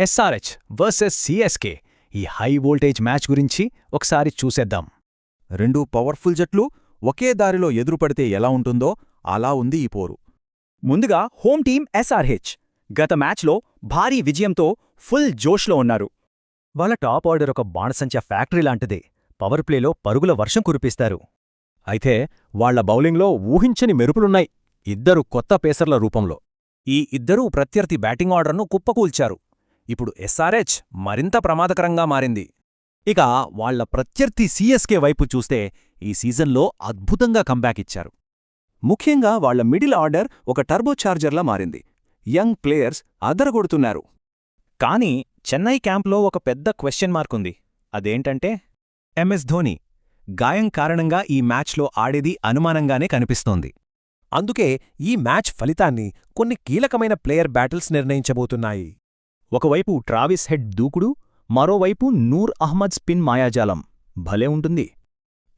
SRH versus CSK ఈ high voltage match గురించి ఒకసారి చూసేద్దాం. రెండు పవర్ఫుల్ జట్లు ఒకే దారిలో ఎదురుపడితే ఎలా ఉంటుందో అలా ఉంది ఈ పోరు. ముందుగా హోమ్ టీం ఎస్ఆర్హెచ్ గత మ్యాచ్లో భారీ విజయంతో ఫుల్ జోష్లో ఉన్నారు. వాళ్ళ టాప్ ఆర్డర్ ఒక బాణసంచా ఫ్యాక్టరీ లాంటిదే. పవర్ ప్లేలో పరుగుల వర్షం కురిపిస్తారు. అయితే వాళ్ల బౌలింగ్లో ఊహించని మెరుపులున్నాయి, ఇద్దరు కొత్త పేసర్ల రూపంలో. ఈ ఇద్దరూ ప్రత్యర్థి బ్యాటింగ్ ఆర్డర్ను కుప్పకూల్చారు. ఇప్పుడు ఎస్ఆర్హెచ్ మరింత ప్రమాదకరంగా మారింది. ఇక వాళ్ల ప్రత్యర్థి సిఎస్కే వైపు చూస్తే ఈ సీజన్లో అద్భుతంగా కంబ్యాక్ ఇచ్చారు. ముఖ్యంగా వాళ్ల మిడిల్ ఆర్డర్ ఒక టర్బోచార్జర్లా మారింది. యంగ్ ప్లేయర్స్ అదరగొడుతున్నారు. కానీ చెన్నై క్యాంప్లో ఒక పెద్ద క్వశ్చన్ మార్క్ ఉంది. అదేంటంటే ఎంఎస్ ధోని గాయం కారణంగా ఈ మ్యాచ్లో ఆడేది అనుమానంగానే కనిపిస్తోంది. అందుకే ఈ మ్యాచ్ ఫలితాన్ని కొన్ని కీలకమైన ప్లేయర్ బ్యాటిల్స్ నిర్ణయించబోతున్నాయి. ఒకవైపు ట్రావిస్ హెడ్ దూకుడు, మరోవైపు నూర్ అహ్మద్ స్పిన్ మాయాజాలం. భలే ఉంటుంది.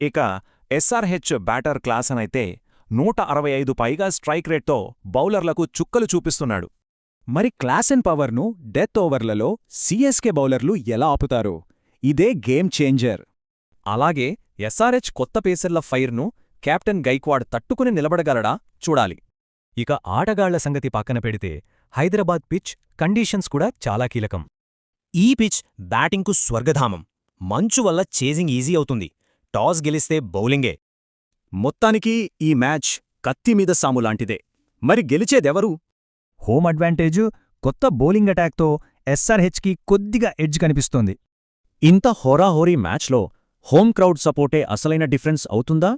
ఇక ఎస్ఆర్హెచ్ బ్యాటర్ క్లాసనైతే 165 పైగా స్ట్రైక్ రేట్తో బౌలర్లకు చుక్కలు చూపిస్తున్నాడు. మరి క్లాస్ అండ్ పవర్ను డెత్ ఓవర్లలో సిఎస్కే బౌలర్లు ఎలా ఆపుతారో ఇదే గేమ్ చేంజర్. అలాగే ఎస్ఆర్హెచ్ కొత్త పేసర్ల ఫైర్ను కెప్టెన్ గైక్వాడ్ తట్టుకుని నిలబడగలడా చూడాలి. ఇక ఆటగాళ్ల సంగతి పక్కన పెడితే హైదరాబాద్ పిచ్ కండీషన్స్ కూడా చాలా కీలకం. ఈ పిచ్ బ్యాటింగ్కు స్వర్గధామం. మంచు వల్ల చేజింగ్ ఈజీ అవుతుంది. టాస్ గెలిస్తే బౌలింగే. మొత్తానికి ఈ మ్యాచ్ కత్తిమీద సాములాంటిదే. మరి గెలిచేదెవరు? హోమ్ అడ్వాంటేజు, కొత్త బౌలింగ్ అటాక్తో ఎస్ఆర్హెచ్కి కొద్దిగా ఎడ్జ్ కనిపిస్తోంది. ఇంత హోరాహోరీ మ్యాచ్లో హోమ్ క్రౌడ్ సపోర్టే అసలైన డిఫరెన్స్ అవుతుందా?